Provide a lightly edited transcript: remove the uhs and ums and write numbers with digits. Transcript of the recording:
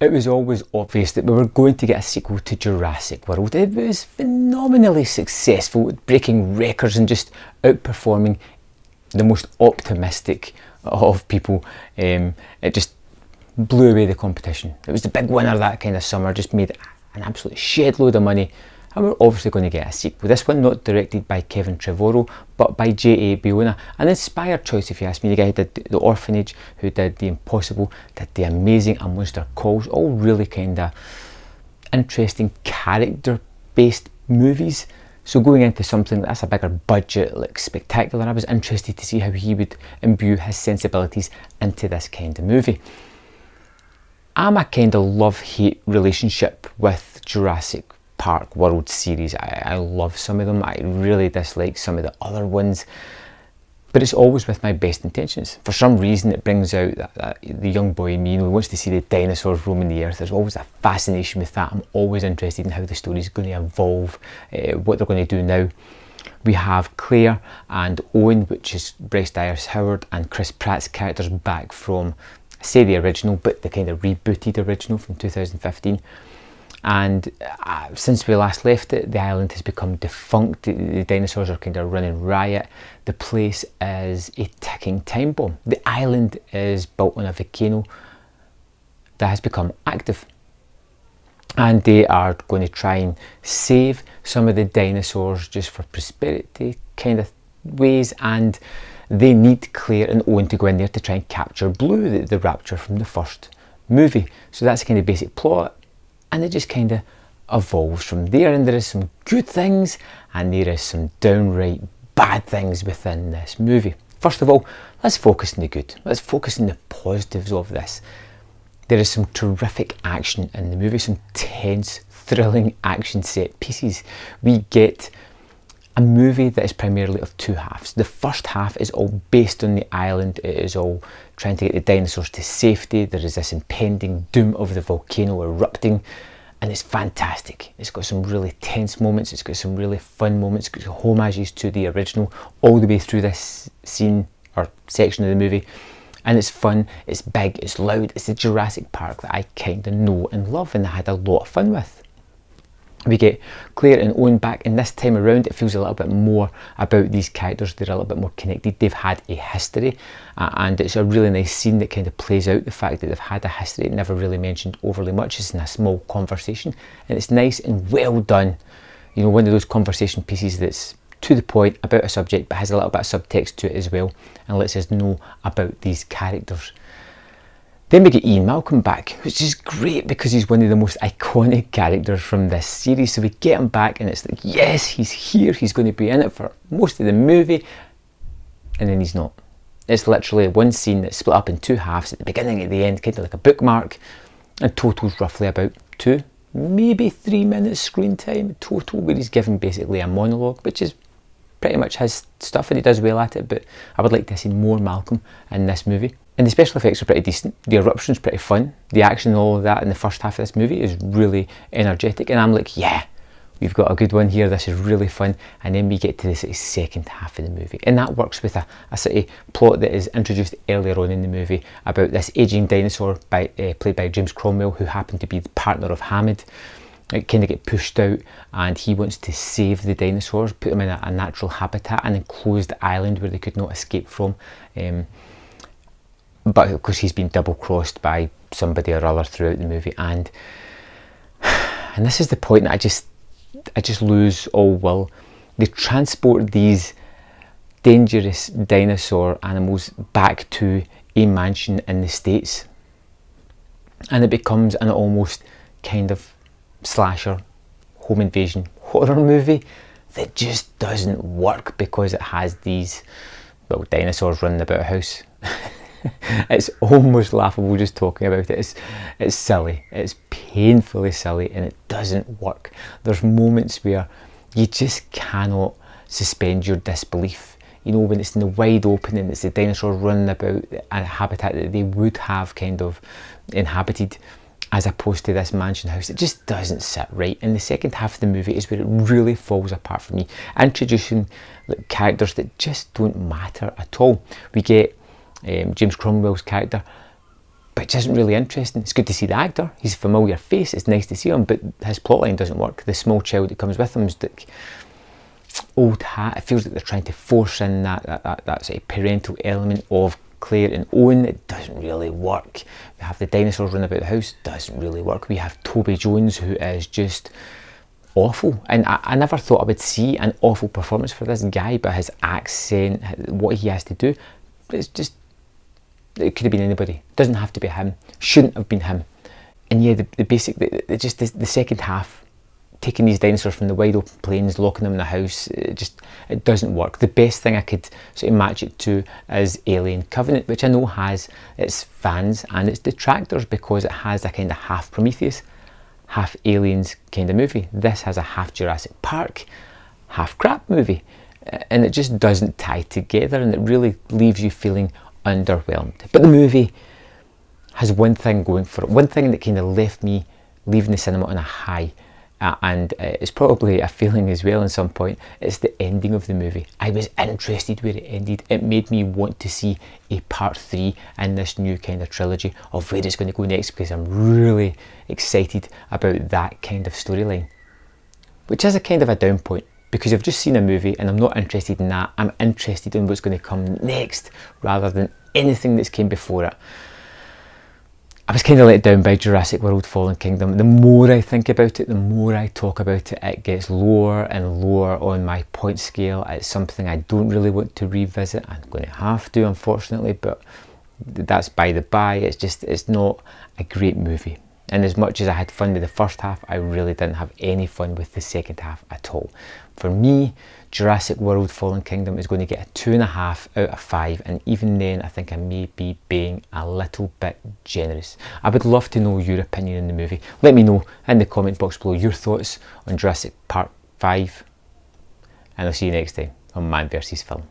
It was always obvious that we were going to get a sequel to Jurassic World. It was phenomenally successful, breaking records and just outperforming the most optimistic of people. It just blew away the competition. It was the big winner that kind of summer, just made an absolute shed load of money, and we're obviously going to get a sequel. This one not directed by Kevin Trevorrow, but by J.A. Bayona. An inspired choice, if you ask me. The guy who did The Orphanage, who did The Impossible, did The Amazing and Monster Calls, all really kind of interesting character-based movies. So going into something that's a bigger budget, like spectacular, I was interested to see how he would imbue his sensibilities into this kind of movie. I'm a kind of love-hate relationship with Jurassic Park World series. I love some of them, I really dislike some of the other ones, but it's always with my best intentions. For some reason it brings out the young boy in me, who wants to see the dinosaurs roaming the earth. There's always a fascination with that. I'm always interested in how the story is going to evolve, what they're going to do now. We have Claire and Owen, which is Bryce Dallas Howard and Chris Pratt's characters, back from, I say the original, but the kind of rebooted original from 2015. And since we last left it, the island has become defunct. The dinosaurs are kind of running riot. The place is a ticking time bomb. The island is built on a volcano that has become active, and they are going to try and save some of the dinosaurs just for prosperity kind of ways, and they need Claire and Owen to go in there to try and capture Blue, the raptor from the first movie. So that's the kind of basic plot. And it just kind of evolves from there, and there is some good things and there is some downright bad things within this movie. First of all, let's focus on the good. Let's focus on the positives of this. There is some terrific action in the movie, some tense, thrilling action set pieces. We get a movie that is primarily of two halves. The first half is all based on the island. It is all trying to get the dinosaurs to safety. There is this impending doom of the volcano erupting, and it's fantastic. It's got some really tense moments, it's got some really fun moments, it's got homages to the original all the way through this scene or section of the movie. And it's fun, it's big, it's loud, it's the Jurassic Park that I kind of know and love and I had a lot of fun with. We get Claire and Owen back, and this time around it feels a little bit more about these characters. They're a little bit more connected. They've had a history, and it's a really nice scene that kind of plays out the fact that they've had a history. It never really mentioned overly much. It's in a small conversation, and it's nice and well done. You know, one of those conversation pieces that's to the point about a subject but has a little bit of subtext to it as well, and lets us know about these characters. Then we get Ian Malcolm back, which is great because he's one of the most iconic characters from this series. So we get him back and it's like, yes, he's here, he's going to be in it for most of the movie, and then he's not. It's literally one scene that's split up in two halves, at the beginning and at the end, kind of like a bookmark, and totals roughly about 2, maybe 3 minutes screen time total, where he's given basically a monologue, which is pretty much his stuff and he does well at it, but I would like to see more Malcolm in this movie. And the special effects are pretty decent, the eruption's pretty fun, the action and all of that in the first half of this movie is really energetic, and I'm like, yeah, we've got a good one here, this is really fun. And then we get to the sort of second half of the movie, and that works with a sort of plot that is introduced earlier on in the movie about this aging dinosaur played by James Cromwell, who happened to be the partner of Hammond. It kind of get pushed out, and he wants to save the dinosaurs, put them in a natural habitat, an enclosed island where they could not escape from. But of course he's been double crossed by somebody or other throughout the movie, and this is the point that I just lose all will. They transport these dangerous dinosaur animals back to a mansion in the States, and it becomes an almost kind of slasher home invasion horror movie that just doesn't work because it has these, well, dinosaurs running about a house. It's almost laughable just talking about it. It's silly, it's painfully silly, and it doesn't work. There's moments where you just cannot suspend your disbelief. You know, when it's in the wide open and it's the dinosaurs running about a habitat that they would have kind of inhabited, as opposed to this mansion house, it just doesn't sit right. And the second half of the movie is where it really falls apart for me, introducing like characters that just don't matter at all. We get James Cromwell's character, which isn't really interesting. It's good to see the actor, he's a familiar face, it's nice to see him, but his plotline doesn't work. The small child that comes with him is like old hat. It feels like they're trying to force in that sort of parental element of Claire and Owen. It doesn't really work. We have the dinosaurs running about the house, doesn't really work. We have Toby Jones, who is just awful, and I never thought I would see an awful performance for this guy, but his accent, what he has to do, it's just, it could have been anybody. It doesn't have to be him, shouldn't have been him. And yeah, the second half, taking these dinosaurs from the wide open plains, locking them in the house, it doesn't work. The best thing I could sort of match it to is Alien Covenant, which I know has its fans and its detractors because it has a kind of half Prometheus, half Aliens kind of movie. This has a half Jurassic Park, half crap movie, and it just doesn't tie together, and it really leaves you feeling underwhelmed. But the movie has one thing going for it, one thing that kind of left me leaving the cinema on a high, and it's probably a feeling as well at some point. It's the ending of the movie. I was interested where it ended. It made me want to see a part 3 in this new kind of trilogy of where it's going to go next, because I'm really excited about that kind of storyline, which is a kind of a down point, because I've just seen a movie and I'm not interested in that. I'm interested in what's going to come next rather than anything that's came before it. I was kind of let down by Jurassic World Fallen Kingdom. The more I think about it, the more I talk about it, it gets lower and lower on my point scale. It's something I don't really want to revisit. I'm going to have to, unfortunately, but that's by the by. It's not a great movie. And as much as I had fun with the first half, I really didn't have any fun with the second half at all. For me, Jurassic World Fallen Kingdom is going to get a 2.5 out of 5, and even then I think I may be being a little bit generous. I would love to know your opinion on the movie. Let me know in the comment box below your thoughts on Jurassic Park 5, and I'll see you next time on Man vs Film.